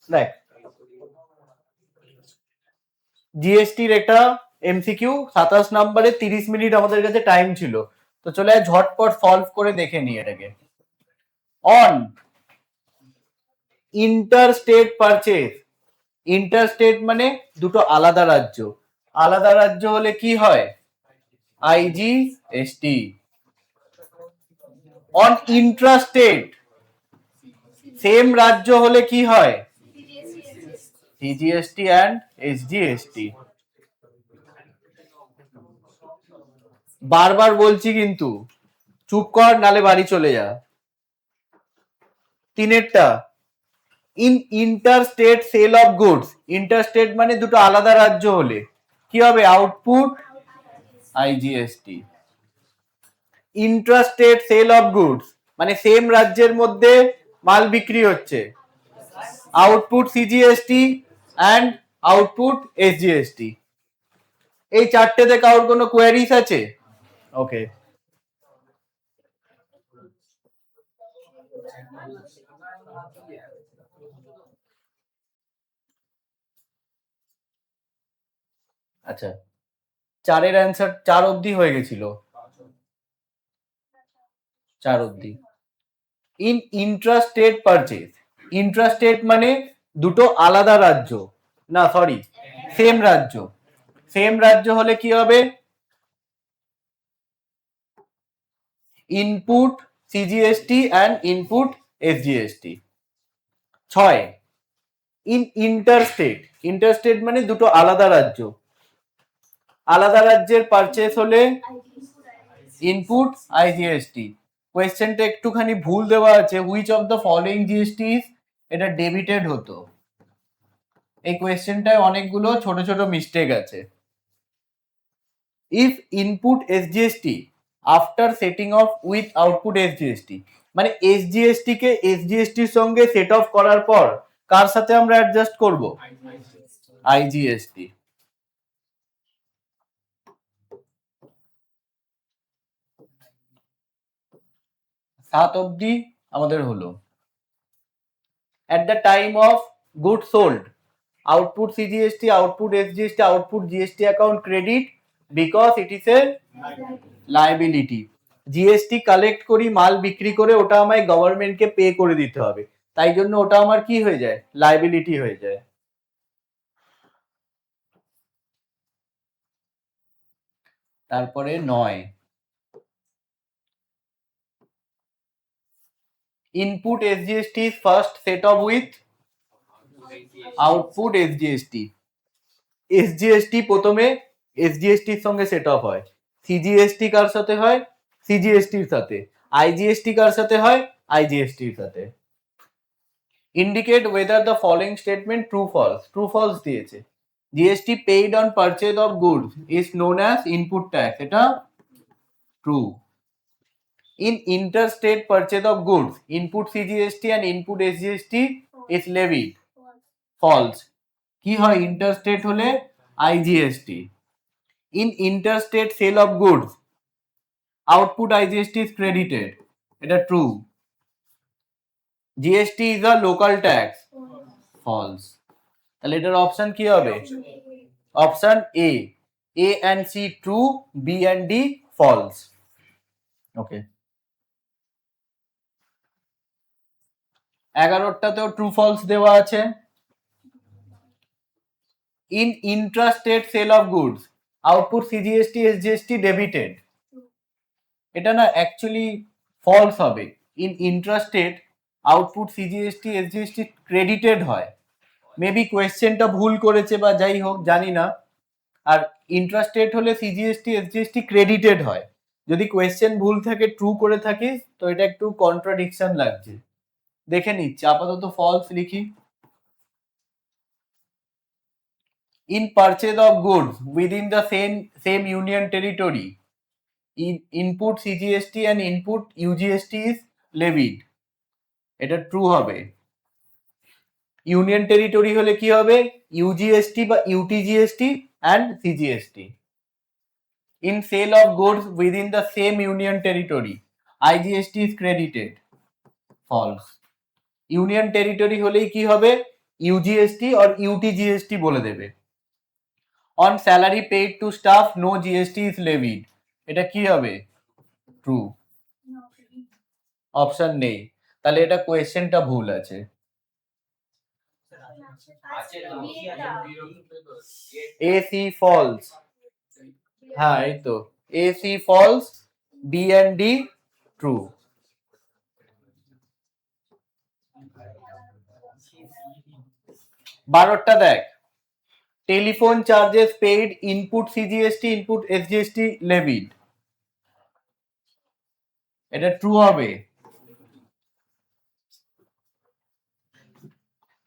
দেখ জিএসটির একটা এমসিকিউ 27 নম্বরে 30 মিনিট আমাদের কাছে টাইম ছিল, তো চলে ঝটপট সলভ করে দেখে নি এটাকে। অন ইন্টারস্টেট পারচেজ, ইন্টারস্টেট মানে দুটো আলাদা রাজ্য, আলাদা রাজ্য হলে কি হয়? আইজিএসটি। অন ইন্ট্রাস্টেট সেম রাজ্য হলে কি হয়? CGST and SGST. বারবার বলছি কিন্তু, চুপ কর নালে বাড়ি চলে যা। তিনেরটা, in interstate sale of goods, interstate মানে দুটো আলাদা রাজ্য হলে কি হবে? Output IGST. Intrastate sale of goods মানে সেম রাজ্যের মধ্যে মাল বিক্রি হচ্ছে, output CGST and output SGST. এই চারটেতে কারোর কোনো কোয়ারিজ আছে? ওকে, আচ্ছা, চারের অ্যান্সার 4 অবধি হয়ে গেছিল, 4 অবধি। ইন ইন্ট্রাস্টেট পারচেজ, ইন্ট্রাস্টেট মানে দুটো আলাদা রাজ্য, না সরি সেম রাজ্য, সেম রাজ্য হলে কি হবে? Input CGST and input SGST. 6, in interstate, interstate মানে দুটো আলাদা রাজ্য, আলাদা রাজ্যের পারচেজ হলে ইনপুট আইজিএসটি। কোয়েশ্চেনটা একটুখানি ভুল দেওয়া আছে, which of the following GST এটা ডেবিটেড হতো, এই কোয়েশ্চেনটায় অনেকগুলো ছোট ছোট মিস্টেক আছে। If input SGST after setting of with output SGST, মানে এসজিএসটি কে এসজিএসটির সঙ্গে সেট অফ করার পর কার সাথে আমরা অ্যাডজাস্ট করব? আইজিএসটি। সাত অবধি আমাদের হলো। at the time of goods sold, output CGST, output SGST, output GST account credit because it is a liability. GST collect করি, মাল বিক্রি করে ওটা আমায় গভর্নমেন্টকে পে করে দিতে হবে, তাই জন্য ওটা আমার কি হয়ে যায়? লাইবিলিটি হয়ে যায়। তারপরে 9, input SGST is first set up with output SGST. SGST প্রথমে এসজিএসটির সঙ্গে সেট আপ হয়, সিজিএসটি কার সাথে হয়? সিজিএসটির সাথে। আইজিএসটি কার সাথে হয়? আইজিএসটির সাথে। Indicate whether the following statement true false, true false দিয়েছে। GST paid on purchase of goods is known as input tax, এটা true. In interstate purchase of goods input CGST and input SGST is levied, false. কি হয় interstate হলে? IGST. In interstate sale of goods output IGST is credited, এটা true. GST is a local tax, false. তাহলে এটার option কি হবে? Option A, A and C true, B and D false. Okay, 11টাতেও true false দেওয়া আছে। In intrastate sale of goods output CGST SGST debited, এটা না অ্যাকচুয়ালি ফলস হবে। In intrastate output CGST SGST credited হয়, maybe কোয়েশ্চেনটা ভুল করেছে বা যাই হোক জানি না। আর ইন্ট্রাস্টেট হলে সিজিএসটি এসজিএসটি ক্রেডিটেড হয়, যদি কোয়েশ্চেন ভুল থাকে, ট্রু করে থাকিস, তো এটা একটু কন্ট্রাডিকশন লাগছে, দেখে নিচ্ছি, আপাতত ফলস লিখি। In purchase of goods within the same union territory input CGST and input UGST is levied, এটা ট্রু হবে। ইউনিয়ন টেরিটরি হলে কি হবে? ইউজিএসটি বা UTGST and CGST. In sale of goods within the same union territory, IGST is credited, false. Union territory হলেই কি হবে, UGST or UTGST বলে দেবে। On salary paid to staff no GST is levied, এটা কি হবে, true. Option নেই, তাহলে এটা কোয়েশ্চেনটা ভুল আছে। এ সি ফলস, হ্যাঁ এই তো A C false, B and D true. বারোটা দেখ, telephone charges paid input CGST input SGST levied, এটা ট্রু হবে।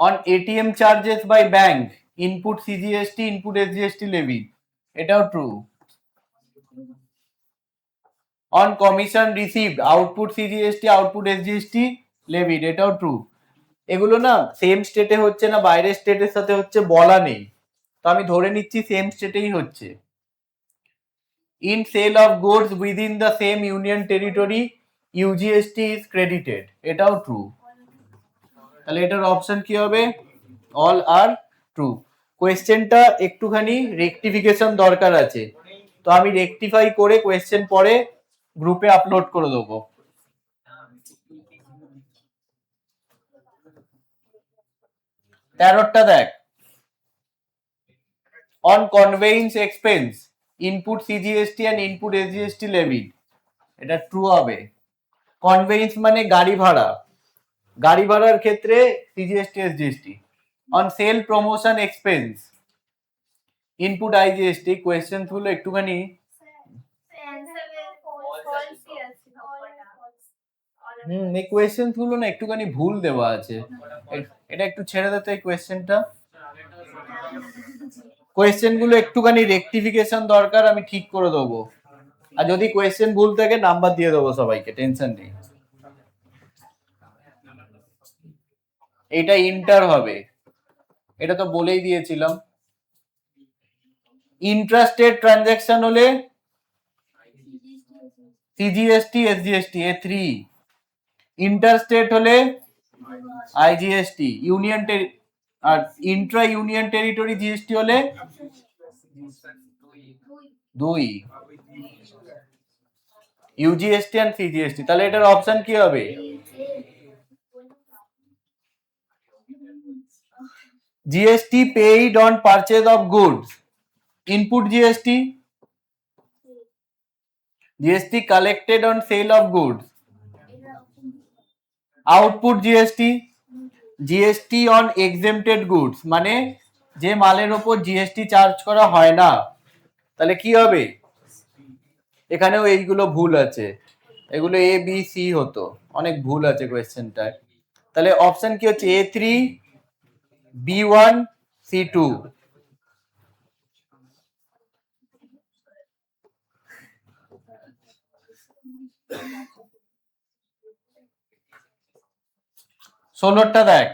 On ATM charges by bank input CGST input SGST levied, এটাও true. On commission received output CGST output SGST levied, এটাও true. এগুলো না same স্টেটে হচ্ছে না বাইরের স্টেটের সাথে হচ্ছে বলা নেই, তো আমি ধরে নিচ্ছি সেম স্টেটেই হচ্ছে। In sale of goods within the same union territory UGST is credited, এটাও ট্রু। তাহলে এটার অপশন কি হবে, অল আর ট্রু। কোয়েশ্চেনটা একটুখানি রেকটিফিকেশন দরকার আছে, তো আমি রেকটিফাই করে কোয়েশ্চেন পরে গ্রুপে আপলোড করে দেবো। তেরোটা দেখ, on conveyance expense input CGST and input SGST levied, এটা ট্রু হবে। কনভেয়েন্স মানে গাড়ি ভাড়া, গাড়ি ভাড়ার ক্ষেত্রে CGST SGST. On sale promotion expense input IGST, question গুলো একটুখানি এই কোয়েশ্চেন গুলো না একটুখানি ভুল দেওয়া আছে, এটা একটু ছেড়ে দিতে এই কোয়েশ্চেনটা। কোয়েশ্চেন গুলো একটুখানি রেকটিফিকেশন দরকার, আমি ঠিক করে দেবো। আর যদি কোয়েশ্চেন ভুল থাকে নাম্বার দিয়ে দেবো সবাইকে, টেনশন নেই। এটা ইন্টার হবে, এটা তো বলেই দিয়েছিলাম। ইন্ট্রাস্টেট ট্রানজাকশন হলে CGST SGST A three, interstate হলে আইজিএসটি, ইউনিয়ন আর ইন্ট্রা ইউনিয়ন টেরিটরি জিএসটি হলে দুই, ইউজিএসটি এন্ড সিজিএসটি। তাহলে এটার অপশন কি হবে, GST paid on purchase of goods input GST, GST collected on sell of goods output GST, GST on exempted goods মানে যে মালের ওপর জিএসটি চার্জ করা হয় না, তাহলে কি হবে, এখানেও এইগুলো ভুল আছে, এগুলো এ বি সি হতো, অনেক ভুল আছে কোয়েশ্চেনটায়। তাহলে অপশন কি হচ্ছে, A three, B one, C two. ষোলোটা দেখ,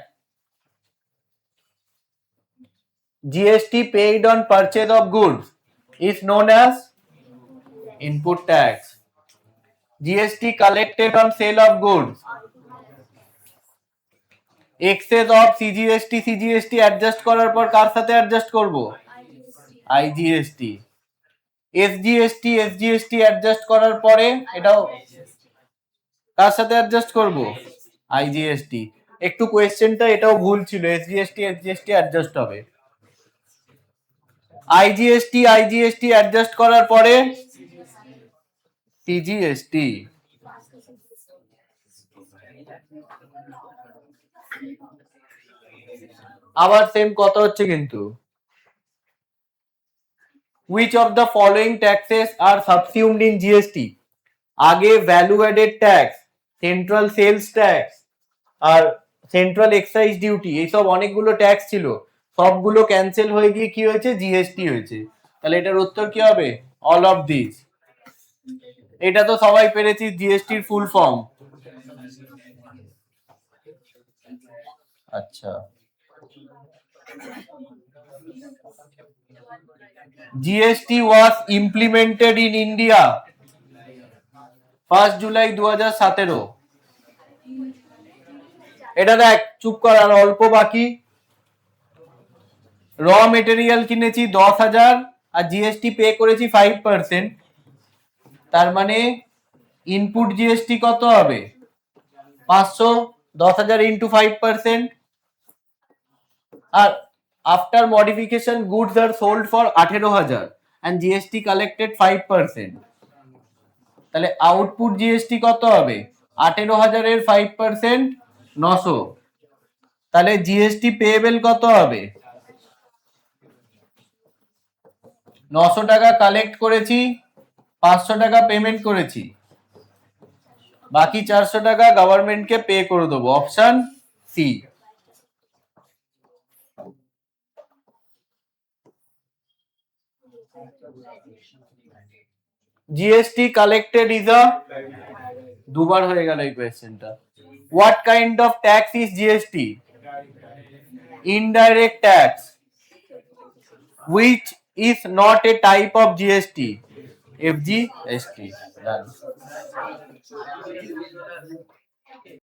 GST paid on purchase of goods is known as input tax. GST collected on sale of goods, excess of CGST CGST adjust করার পর কার সাথে অ্যাডজাস্ট করব, IGST, SGST SGST অ্যাডজাস্ট করার পরে এটাও কার সাথে অ্যাডজাস্ট করব, IGST। একটু কোয়েশ্চেনটা এটাও ভুল ছিল, SGST SGST অ্যাডজাস্ট হবে, IGST IGST অ্যাডজাস্ট করার পরে CGST। আবার সেম কথা হচ্ছে কিন্তু, which of the following taxes are subsumed in GST? আগে value added tax, central sales tax আর সেন্ট্রাল এক্সাইজ ডিউটি, এইসব অনেকগুলো ট্যাক্স ছিল, সবগুলো ক্যান্সেল হয়ে গিয়ে কি হয়েছে, জিএসটি হয়েছে। তাহলে এটার উত্তর কি হবে, অল অফ দিস। এটা তো সবাই পেরেছি, জিএসটির ফুল ফর্ম। আচ্ছা, GST was implemented in India 1st July 2017। এটা দেখ, চুপ কর, আর অল্প বাকি। র মেটেরিয়াল কিনেছি 10,000 আর জিএসটি পে করেছি 5%, তার মানে ইনপুট জিএসটি কত হবে? 500, 10,000 ইন্টু 5%। আর after modification goods are sold for 18,000 and GST collected 5%, তাহলে আউটপুট জিএসটি কত হবে? 18,000 এর 5% 900, তাহলে জিএসটি পেয়েবেল কত হবে? 900 টাকা কালেক্ট করেছি, 500 টাকা পেমেন্ট করেছি, বাকি 400 টাকা গভর্নমেন্টকে পে করে দেবো। Option C. GST collected is uh, দুবার হয়ে গেল এই কোয়েশ্চেনটা। What kind of tax is GST? Indirect tax. which is not a type of GST? FGST. Done.